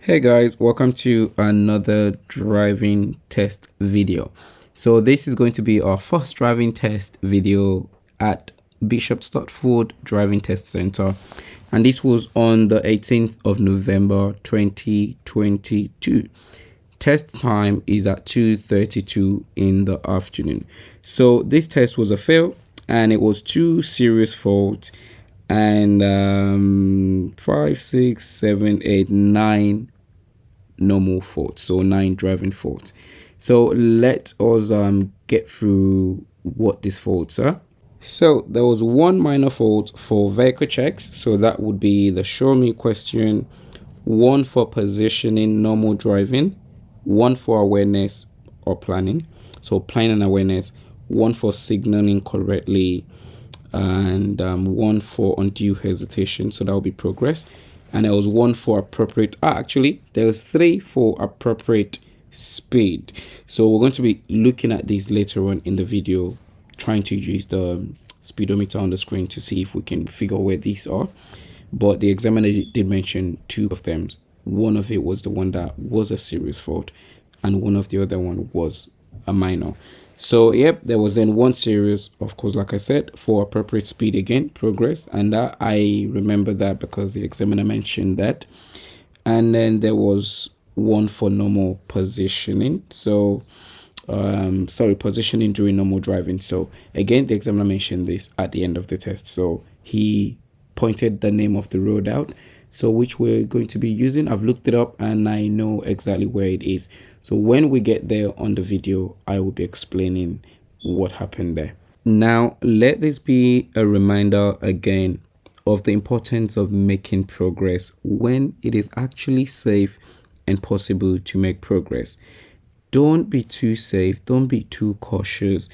Hey guys, welcome to another driving test video. So this is going to be our first driving test video at Bishop Stortford Driving Test Center, and this was on the 18th of November 2022. Test time is at 2:32 in the afternoon. So this test was a fail, and it was 2 serious faults and 5, 6, 7, 8, 9 normal faults, so 9 driving faults. So let us get through what these faults are. So there was one minor fault for vehicle checks, so that would be the show me question, one for positioning normal driving, one for awareness or planning, so planning and awareness, one for signaling correctly, and one for undue hesitation, so that will be progress. And there was one for appropriate, actually there was 3 for appropriate speed. So we're going to be looking at these later on in the video, trying to use the speedometer on the screen to see if we can figure where these are. But the examiner did mention 2 of them. One of it was the one that was a serious fault, and one of the other one was a minor. So yep, there was then one serious, of course, like I said, for appropriate speed, again progress, and that I remember that because the examiner mentioned that. And then there was one for normal positioning, so positioning during normal driving. So again, the examiner mentioned this at the end of the test, so he pointed the name of the road out, so which we're going to be using. I've looked it up and I know exactly where it is. So when we get there on the video, I will be explaining what happened there. Now, let this be a reminder again of the importance of making progress when it is actually safe and possible to make progress. Don't be too safe, don't be too cautious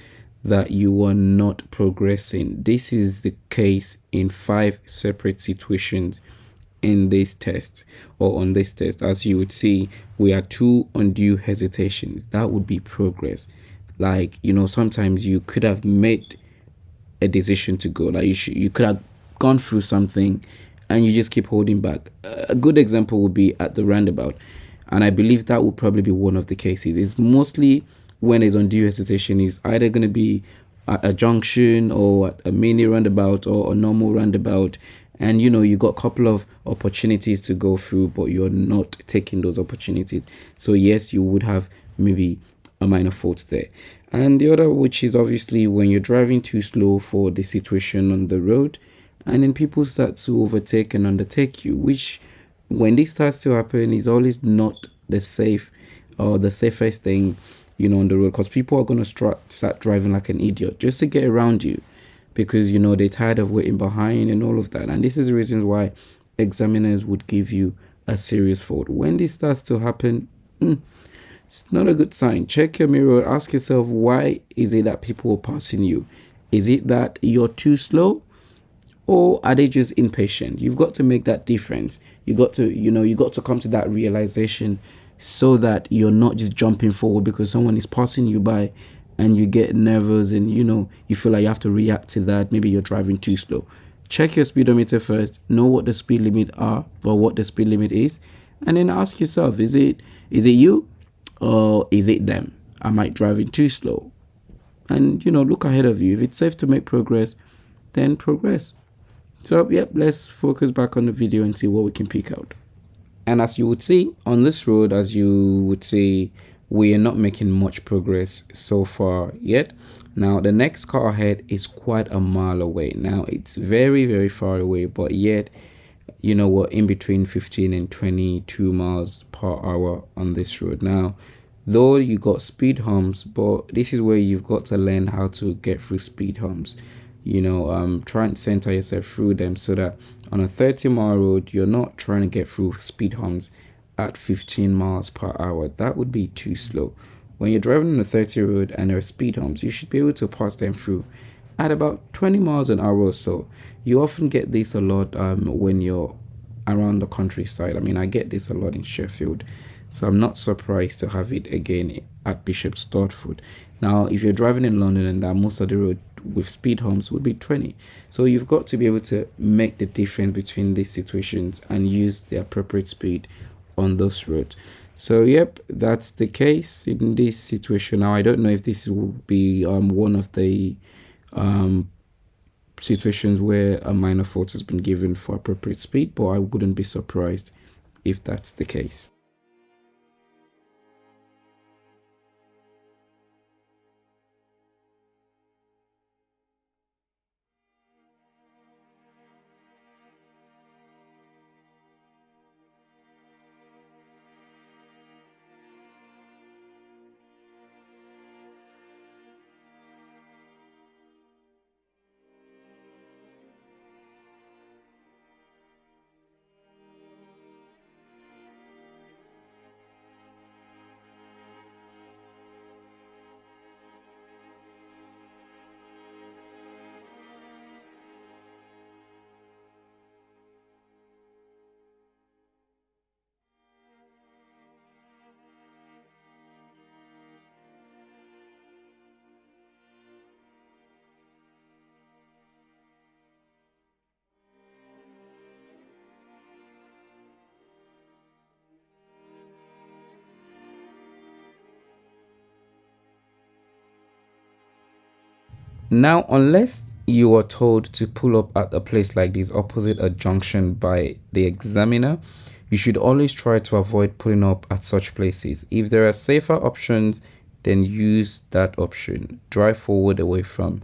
that you are not progressing. This is the case in 5 separate situations in this test, or on this test. As you would see, we are 2 undue hesitations. That would be progress. Like, you know, sometimes you could have made a decision to go, like you could have gone through something and you just keep holding back. A good example would be at the roundabout, and I believe that would probably be one of the cases. It's mostly when there's undue hesitation, is either going to be at a junction or at a mini roundabout or a normal roundabout, and you know, you got a couple of opportunities to go through, but you're not taking those opportunities. So yes, you would have maybe a minor fault there. And the other, which is obviously when you're driving too slow for the situation on the road, and then people start to overtake and undertake you, which when this starts to happen is always not the safe or the safest thing, you know, on the road, because people are going to start driving like an idiot just to get around you, because you know they're tired of waiting behind and all of that. And this is the reason why examiners would give you a serious fault. When this starts to happen, it's not a good sign. Check your mirror, ask yourself, why is it that people are passing you? Is it that you're too slow, or are they just impatient? You've got to make that difference. You got to come to that realization, so that you're not just jumping forward because someone is passing you by and you get nervous and you know you feel like you have to react to that. Maybe you're driving too slow. Check your speedometer first, know what the speed limit are, or what the speed limit is, and then ask yourself, is it you or is it them? Am I driving too slow? And you know, look ahead of you. If it's safe to make progress, then progress. So yep, let's focus back on the video and see what we can pick out. And as you would see on this road, as you would see, we are not making much progress so far yet. Now the next car ahead is quite a mile away. Now it's very, very far away, but yet, you know, we're in between 15 and 22 miles per hour on this road. Now, though you got speed humps, but this is where you've got to learn how to get through speed humps. You know, try and center yourself through them, so that on a 30-mile road, you're not trying to get through speed humps at 15 miles per hour. That would be too slow. When you're driving on a 30 road and there are speed humps, you should be able to pass them through at about 20 miles an hour or so. You often get this a lot when you're around the countryside. I mean, I get this a lot in Sheffield, so I'm not surprised to have it again at Bishop Stortford. Now, if you're driving in London, and that most of the road with speed humps would be 20. So you've got to be able to make the difference between these situations and use the appropriate speed on those roads. So yep, that's the case in this situation. Now I don't know if this will be one of the situations where a minor fault has been given for appropriate speed, but I wouldn't be surprised if that's the case. Now, unless you are told to pull up at a place like this opposite a junction by the examiner, you should always try to avoid pulling up at such places. If there are safer options, then use that option. Drive forward away from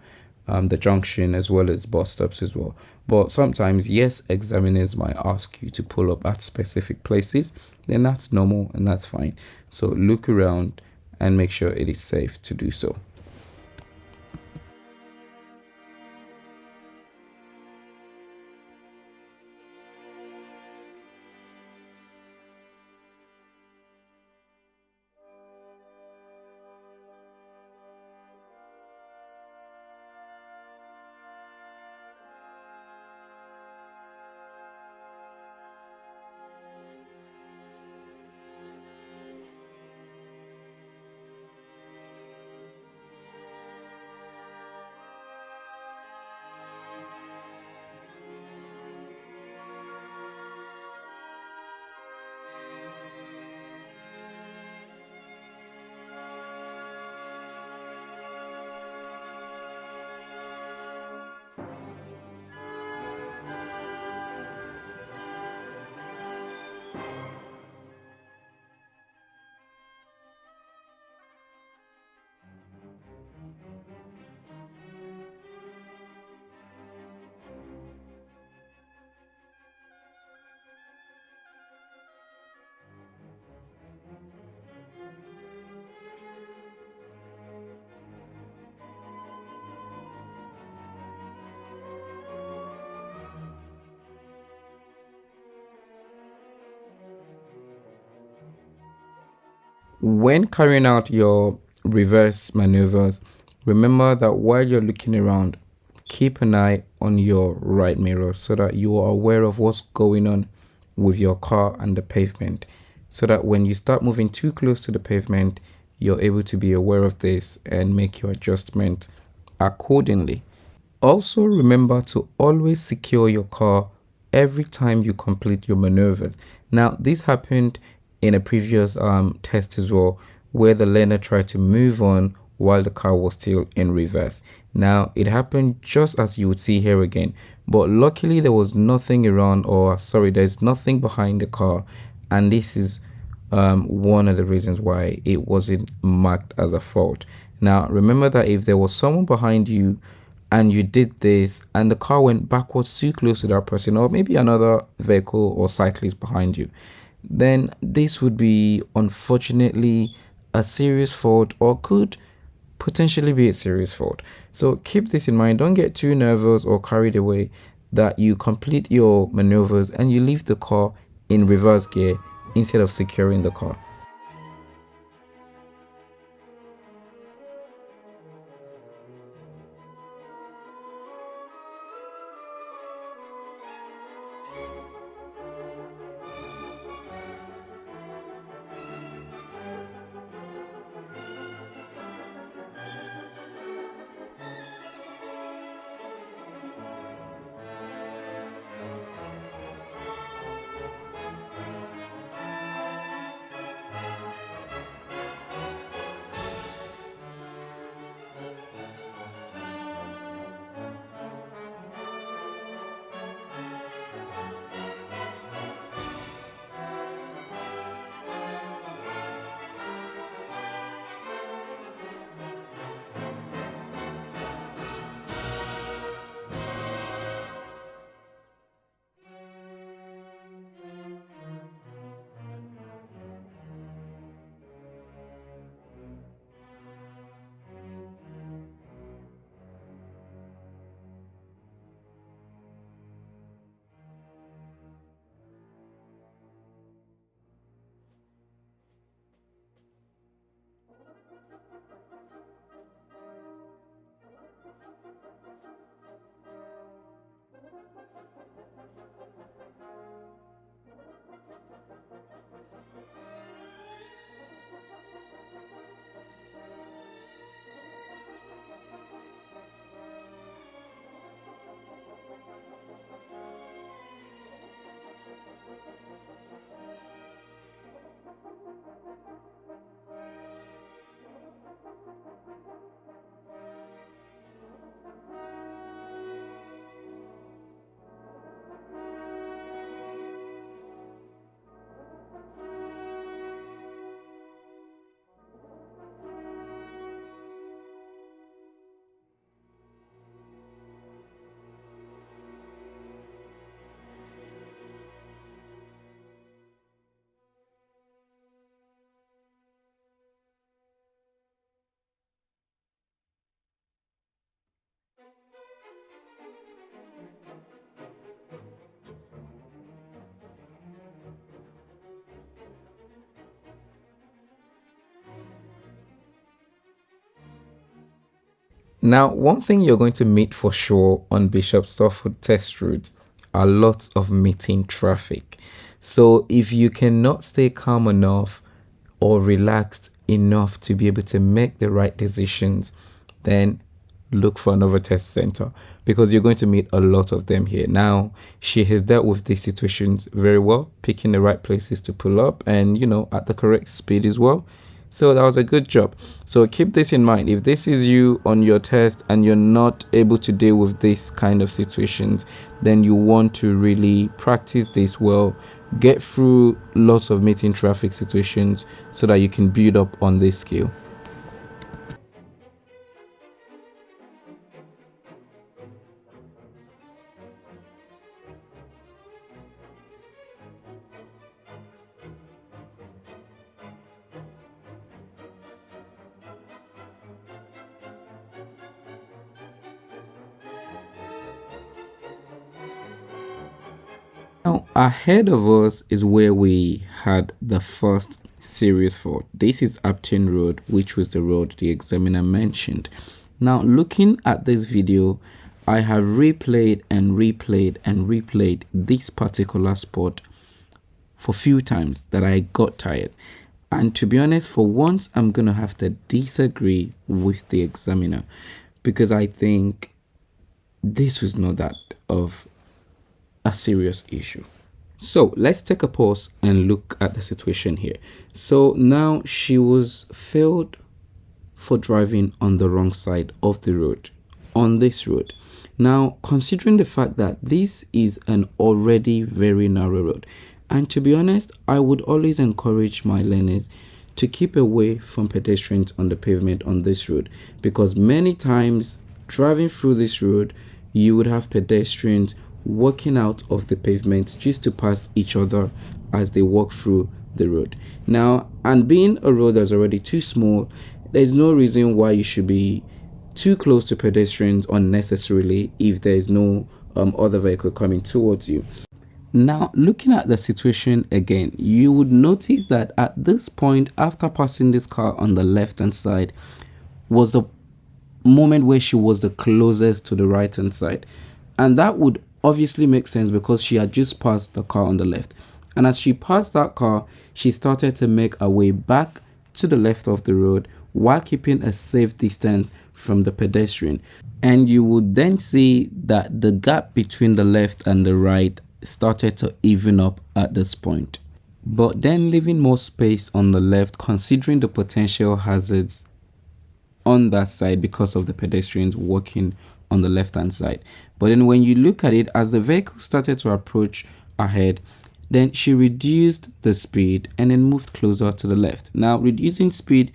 the junction as well as bus stops as well. But sometimes, yes, examiners might ask you to pull up at specific places, then that's normal and that's fine. So look around and make sure it is safe to do so. When carrying out your reverse maneuvers, remember that while you're looking around, keep an eye on your right mirror so that you are aware of what's going on with your car and the pavement. So that when you start moving too close to the pavement, you're able to be aware of this and make your adjustment accordingly. Also, remember to always secure your car every time you complete your maneuvers. Now, this happened in a previous test as well, where the learner tried to move on while the car was still in reverse. Now, it happened just as you would see here again, but luckily there was nothing around, or sorry, there's nothing behind the car, and this is one of the reasons why it wasn't marked as a fault. Now, remember that if there was someone behind you and you did this and the car went backwards too close to that person, or maybe another vehicle or cyclist behind you, then this would be unfortunately a serious fault, or could potentially be a serious fault. So keep this in mind. Don't get too nervous or carried away that you complete your maneuvers and you leave the car in reverse gear instead of securing the car. Now, one thing you're going to meet for sure on Bishop Stortford test routes are lots of meeting traffic. So if you cannot stay calm enough or relaxed enough to be able to make the right decisions, then look for another test center, because you're going to meet a lot of them here. Now, she has dealt with these situations very well, picking the right places to pull up and, at the correct speed as well. So that was a good job. So keep this in mind. If this is you on your test and you're not able to deal with this kind of situations, then you want to really practice this well. Get through lots of meeting traffic situations so that you can build up on this skill. Now, ahead of us is where we had the first serious fault. This is Upton Road, which was the road the examiner mentioned. Now, looking at this video, I have replayed and replayed and replayed this particular spot for few times that I got tired. And to be honest, for once, I'm going to have to disagree with the examiner, because I think this was not that of a serious issue. So let's take a pause and look at the situation here. So now she was failed for driving on the wrong side of the road, on this road. Now, considering the fact that this is an already very narrow road, and to be honest, I would always encourage my learners to keep away from pedestrians on the pavement on this road, because many times driving through this road, you would have pedestrians walking out of the pavement just to pass each other as they walk through the road. Now, and being a road that's already too small, there's no reason why you should be too close to pedestrians unnecessarily if there is no other vehicle coming towards you. Now, looking at the situation again, you would notice that at this point, after passing this car on the left hand side, was the moment where she was the closest to the right hand side. And that would obviously make sense because she had just passed the car on the left. And as she passed that car, she started to make her way back to the left of the road while keeping a safe distance from the pedestrian. And you would then see that the gap between the left and the right started to even up at this point, but then leaving more space on the left, considering the potential hazards on that side because of the pedestrians walking on the left hand side. But then when you look at it, as the vehicle started to approach ahead, then she reduced the speed and then moved closer to the left. Now, reducing speed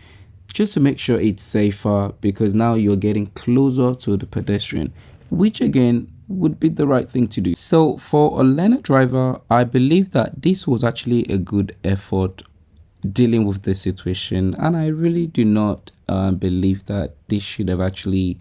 just to make sure it's safer, because now you're getting closer to the pedestrian, which again would be the right thing to do. So for a learner driver, I believe that this was actually a good effort dealing with the situation, and I really do not believe that this should have actually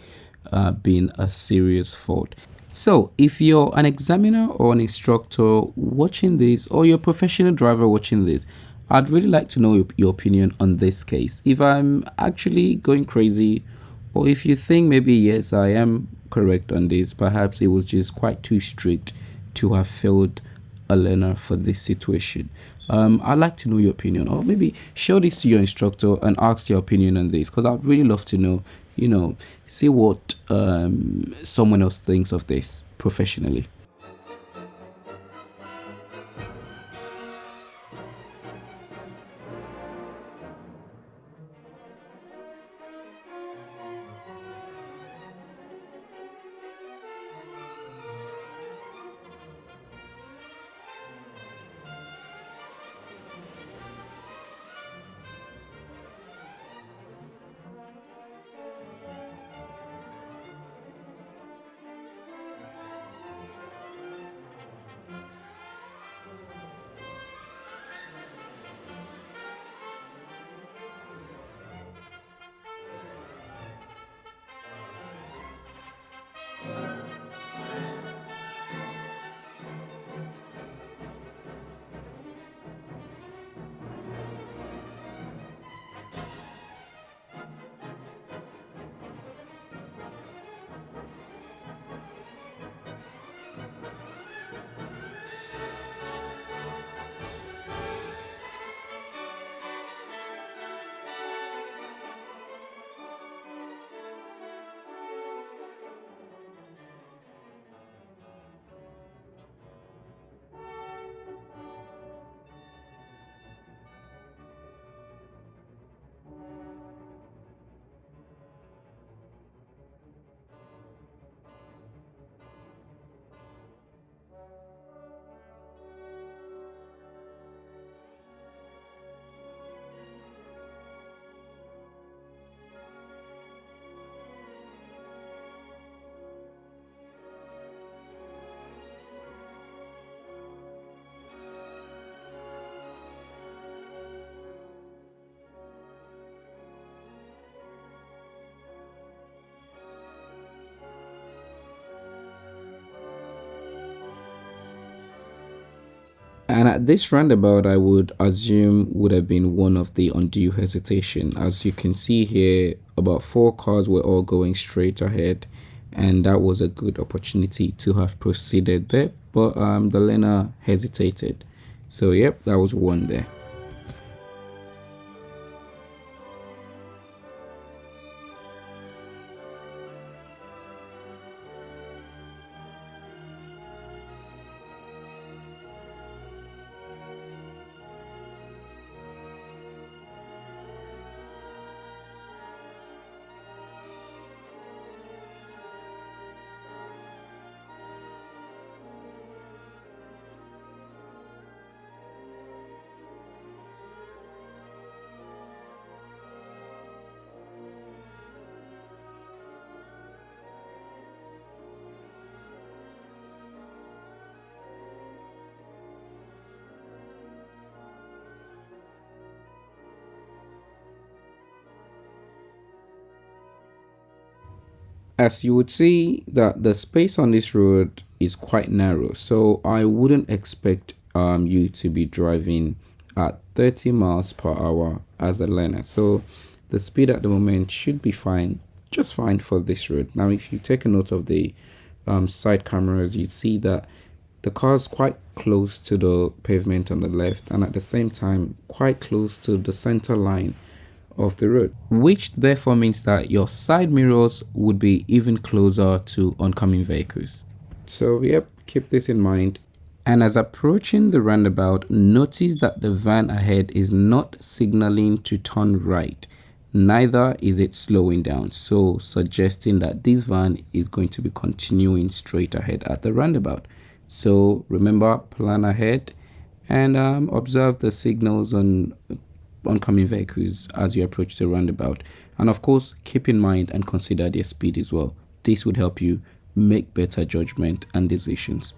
been a serious fault. So if you're an examiner or an instructor watching this, or you're a professional driver watching this, I'd really like to know your opinion on this case. If I'm actually going crazy, or if you think maybe yes, I am correct on this, perhaps it was just quite too strict to have failed a learner for this situation. I'd like to know your opinion, or maybe show this to your instructor and ask their opinion on this, because I'd really love to know, see what someone else thinks of this professionally. And at this roundabout, I would assume would have been one of the undue hesitation. As you can see here, about 4 cars were all going straight ahead, and that was a good opportunity to have proceeded there. But the learner hesitated. So yep, that was one there. As you would see that the space on this road is quite narrow, so I wouldn't expect you to be driving at 30 miles per hour as a learner. So the speed at the moment should be fine, just fine for this road. Now if you take a note of the side cameras, you see that the car is quite close to the pavement on the left, and at the same time quite close to the center line of the road, which therefore means that your side mirrors would be even closer to oncoming vehicles. So yep, keep this in mind. And as approaching the roundabout, notice that the van ahead is not signaling to turn right, neither is it slowing down, so suggesting that this van is going to be continuing straight ahead at the roundabout. So remember, plan ahead and observe the signals on oncoming vehicles as you approach the roundabout, and of course keep in mind and consider their speed as well. This would help you make better judgment and decisions.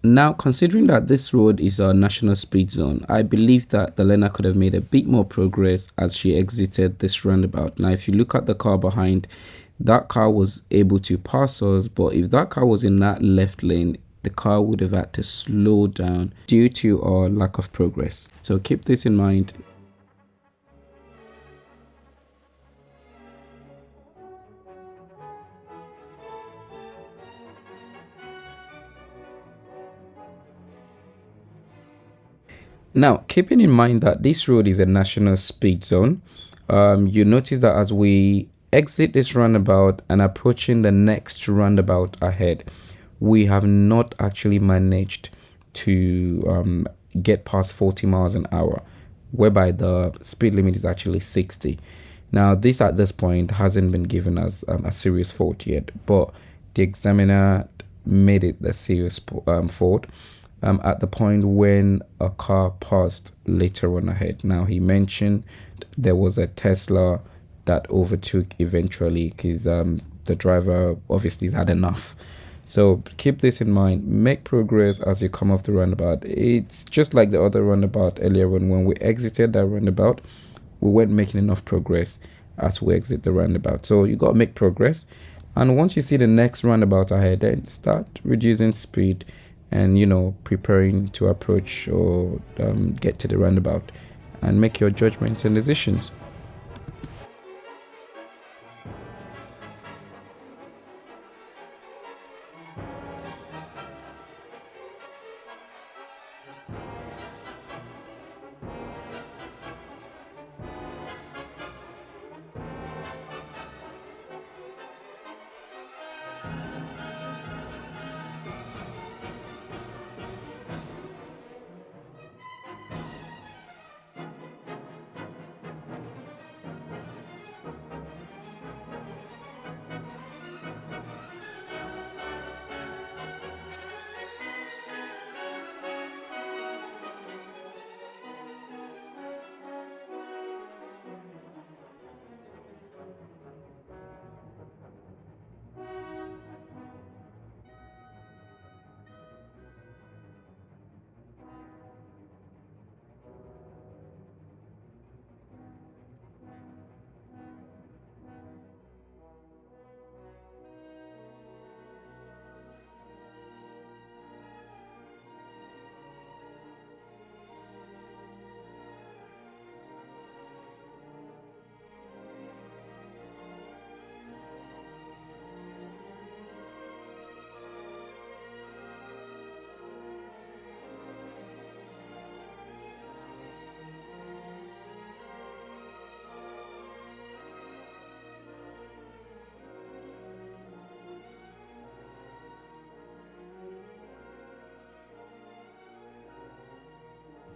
Now, considering that this road is a national speed zone, I believe that the learner could have made a bit more progress as she exited this roundabout. Now, if you look at the car behind, that car was able to pass us, but if that car was in that left lane, the car would have had to slow down due to our lack of progress. So keep this in mind. Now, keeping in mind that this road is a national speed zone, you notice that as we exit this roundabout and approaching the next roundabout ahead, we have not actually managed to get past 40 miles an hour, whereby the speed limit is actually 60. Now, this at this point hasn't been given as a serious fault yet, but the examiner made it a serious fault at the point when a car passed later on ahead. Now, he mentioned there was a Tesla that overtook eventually because the driver obviously has had enough. So keep this in mind. Make progress as you come off the roundabout. It's just like the other roundabout earlier when we exited that roundabout, we weren't making enough progress as we exit the roundabout. So you got to make progress. And once you see the next roundabout ahead, then start reducing speed and, preparing to approach or get to the roundabout and make your judgments and decisions.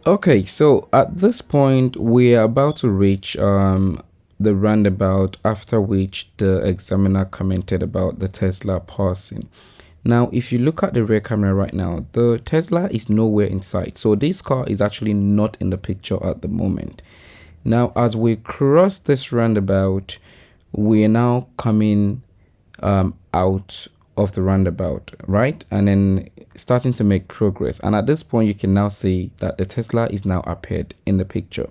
Okay, so at this point, we are about to reach the roundabout after which the examiner commented about the Tesla passing. Now, if you look at the rear camera right now, the Tesla is nowhere in sight. So this car is actually not in the picture at the moment. Now, as we cross this roundabout, we are now coming out of the roundabout, right? And then starting to make progress. And at this point, you can now see that the Tesla is now appeared in the picture.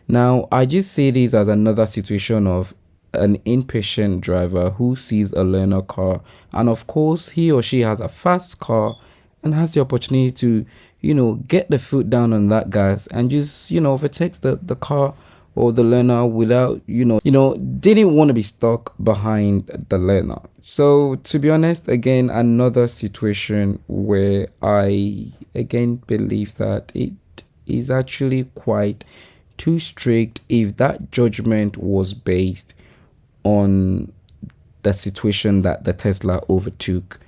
Now, I just see this as another situation of an impatient driver who sees a learner car, and of course, he or she has a fast car and has the opportunity to, get the foot down on that gas and just, overtakes the car or the learner without, didn't want to be stuck behind the learner. So, to be honest, again, another situation where I again believe that it is actually quite too strict if that judgment was based on the situation that the Tesla overtook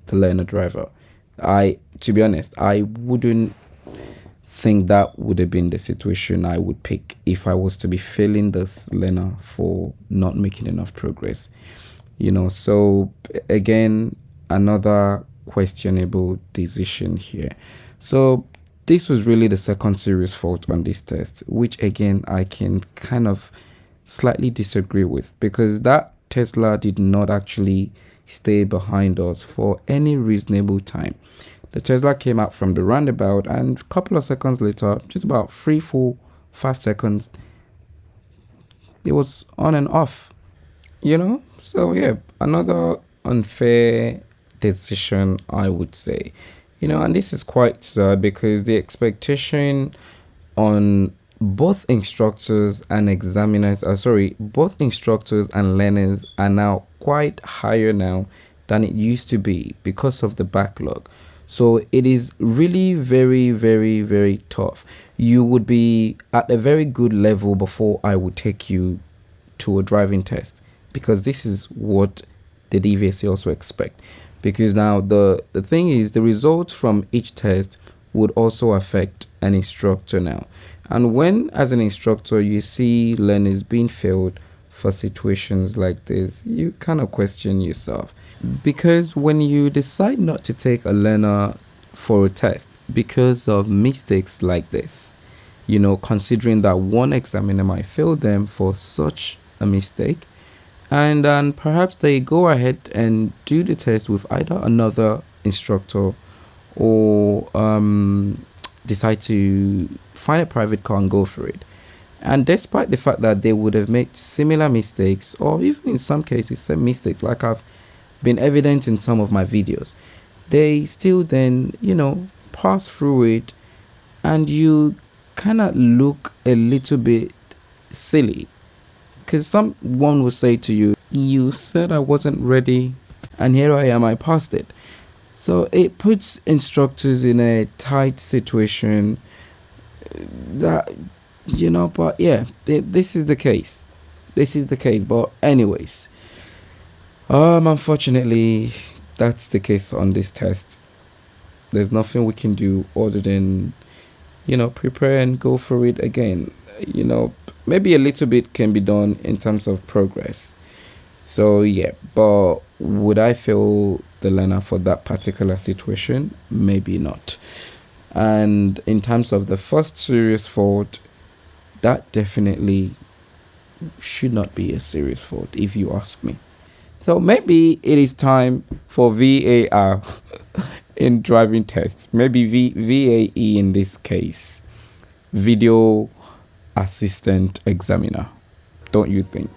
the learner driver. To be honest, I wouldn't think that would have been the situation I would pick if I was to be failing this learner for not making enough progress. So again, another questionable decision here. So this was really the second serious fault on this test, which again I can kind of slightly disagree with, because that Tesla did not actually stay behind us for any reasonable time. The Tesla came out from the roundabout, and a couple of seconds later, just about 3, 4, 5 seconds, it was on and off. So yeah, another unfair decision, I would say. And this is quite sad because the expectation on both instructors and examiners both instructors and learners are now quite higher now than it used to be because of the backlog. So it is really very, very, very tough. You would be at a very good level before I would take you to a driving test, because this is what the DVSA also expect. Because now the thing is, the results from each test would also affect an instructor now. And when, as an instructor, you see learners being failed for situations like this, you kind of question yourself. Because when you decide not to take a learner for a test because of mistakes like this, considering that one examiner might fail them for such a mistake, and then perhaps they go ahead and do the test with either another instructor or decide to find a private car and go for it. And despite the fact that they would have made similar mistakes, or even in some cases same mistakes, like I've been evident in some of my videos, they still then pass through it, and you kind of look a little bit silly, because someone will say to you, you said I wasn't ready and here I am, I passed it. So it puts instructors in a tight situation that, but yeah, this is the case. But anyways, unfortunately, that's the case on this test. There's nothing we can do other than, prepare and go for it again. Maybe a little bit can be done in terms of progress. So yeah, but would I fail the learner for that particular situation? Maybe not. And in terms of the first serious fault, that definitely should not be a serious fault, if you ask me. So maybe it is time for VAR in driving tests. Maybe VAE in this case, video assistant examiner. Don't you think?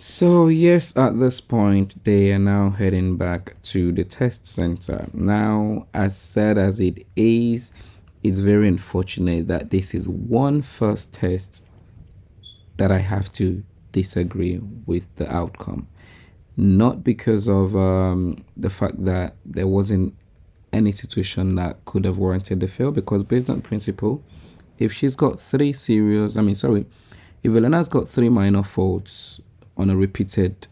So yes, at this point, they are now heading back to the test center. Now, as sad as it is, it's very unfortunate that this is one first test that I have to disagree with the outcome. Not because of the fact that there wasn't any situation that could have warranted the fail, because based on principle, if she's got if Elena's got 3 minor faults on a repeated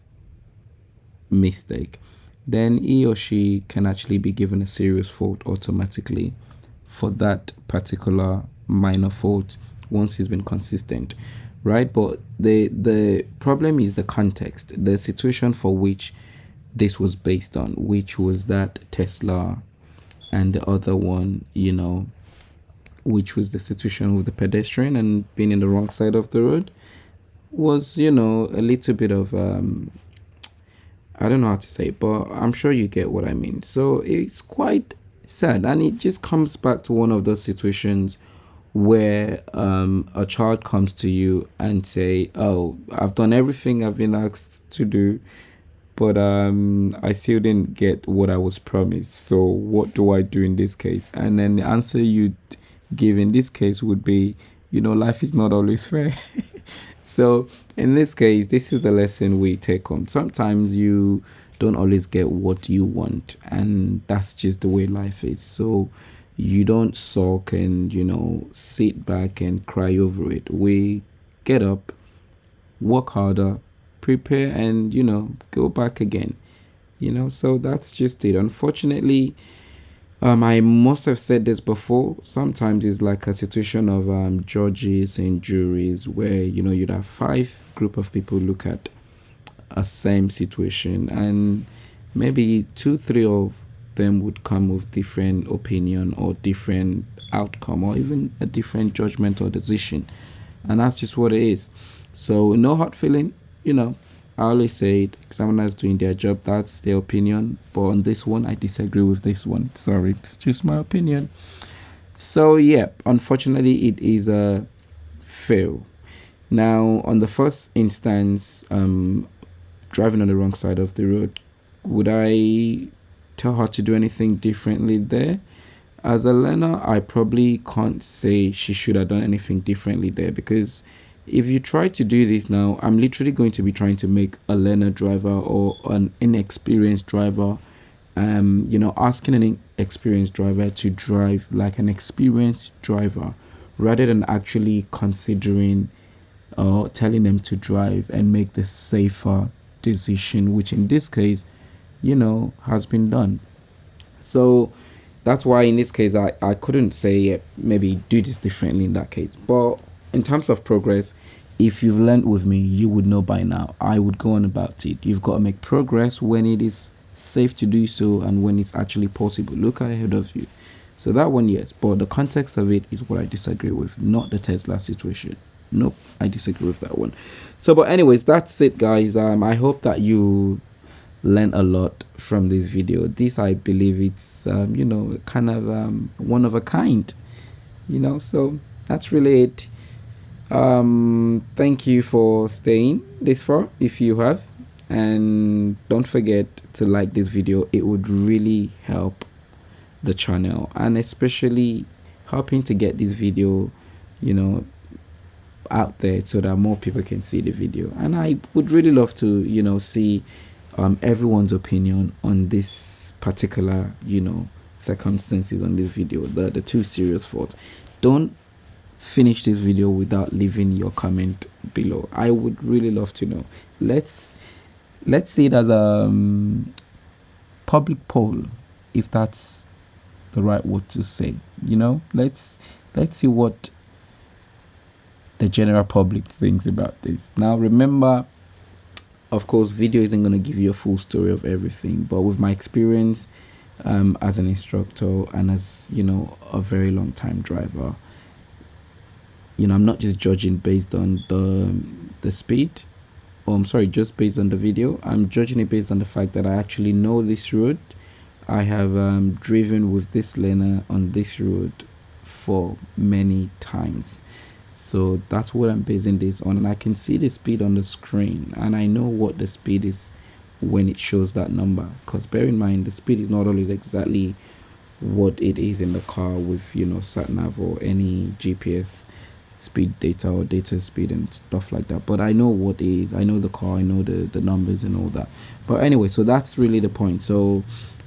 mistake, then he or she can actually be given a serious fault automatically for that particular minor fault once he's been consistent, right? But the problem is the context, the situation for which this was based on, which was that Tesla, and the other one, which was the situation with the pedestrian and being in the wrong side of the road, was, a little bit of I don't know how to say it, but I'm sure you get what I mean. So it's quite sad, and it just comes back to one of those situations where a child comes to you and say, "Oh, I've done everything I've been asked to do, but I still didn't get what I was promised. So what do I do in this case?" And then the answer you give in this case would be, life is not always fair. So in this case, this is the lesson we take home. Sometimes you don't always get what you want, and that's just the way life is. So you don't sulk and, sit back and cry over it. We get up, work harder, prepare, and, go back again. So that's just it. Unfortunately, I must have said this before. Sometimes it's like a situation of judges and juries where, you'd have 5 group of people look at a same situation, and maybe 2-3 of them would come with different opinion or different outcome or even a different judgment or decision. And that's just what it is. So no hard feeling, I always say it, examiners doing their job, that's their opinion. But on this one, I disagree with this one. Sorry, it's just my opinion. So yeah, unfortunately, it is a fail. Now, on the first instance, driving on the wrong side of the road, would I tell her to do anything differently there? As a learner, I probably can't say she should have done anything differently there, because if you try to do this now, I'm literally going to be trying to make a learner driver or an inexperienced driver, asking an experienced driver to drive like an experienced driver, rather than actually considering or telling them to drive and make the safer decision, which in this case, has been done. So that's why in this case, I couldn't say, yeah, maybe do this differently in that case. But in terms of progress, if you've learned with me, you would know by now. I would go on about it. You've got to make progress when it is safe to do so and when it's actually possible. Look ahead of you. So that one, yes. But the context of it is what I disagree with, not the Tesla situation. Nope, I disagree with that one. So, but anyways, that's it, guys. I hope that you learn a lot from this video. This, I believe, it's kind of one of a kind. So that's really it. Thank you for staying this far if you have, and don't forget to like this video. It would really help the channel, and especially helping to get this video out there so that more people can see the video. And I would really love to see everyone's opinion on this particular circumstances on this video, the 2 serious faults. Don't finish this video without leaving your comment below. I would really love to know. Let's see it as a public poll, if that's the right word to say. Let's see what the general public thinks about this. Now remember, of course, video isn't going to give you a full story of everything, but with my experience as an instructor and as a very long time driver, I'm not just judging based on the speed, or I'm sorry, just based on the video. I'm judging it based on the fact that I actually know this road. I have driven with this learner on this road for many times. So that's what I'm basing this on, and I can see the speed on the screen, and I know what the speed is when it shows that number, because bear in mind the speed is not always exactly what it is in the car with, you know, sat nav or any GPS speed data or data speed and stuff like that. But I know what it is, I know the car, I know the numbers and all that. But anyway, so that's really the point. So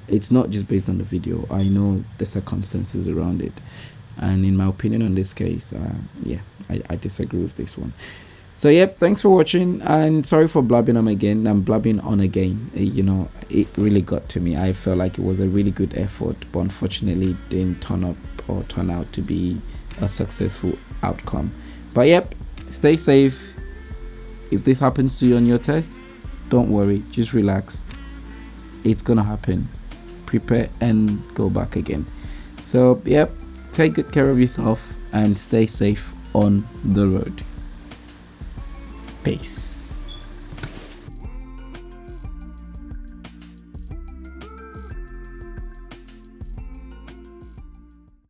it's not just based on the video, I know the circumstances around it, and in my opinion on this case, yeah, I disagree with this one. So yep, thanks for watching, and sorry for blabbing on again. I'm blabbing on again. You know, it really got to me. I felt like it was a really good effort, but unfortunately it didn't turn up or turn out to be a successful outcome. But yep, stay safe. If this happens to you on your test, don't worry, just relax. It's gonna happen. Prepare and go back again. So yep, take good care of yourself and stay safe on the road. Peace.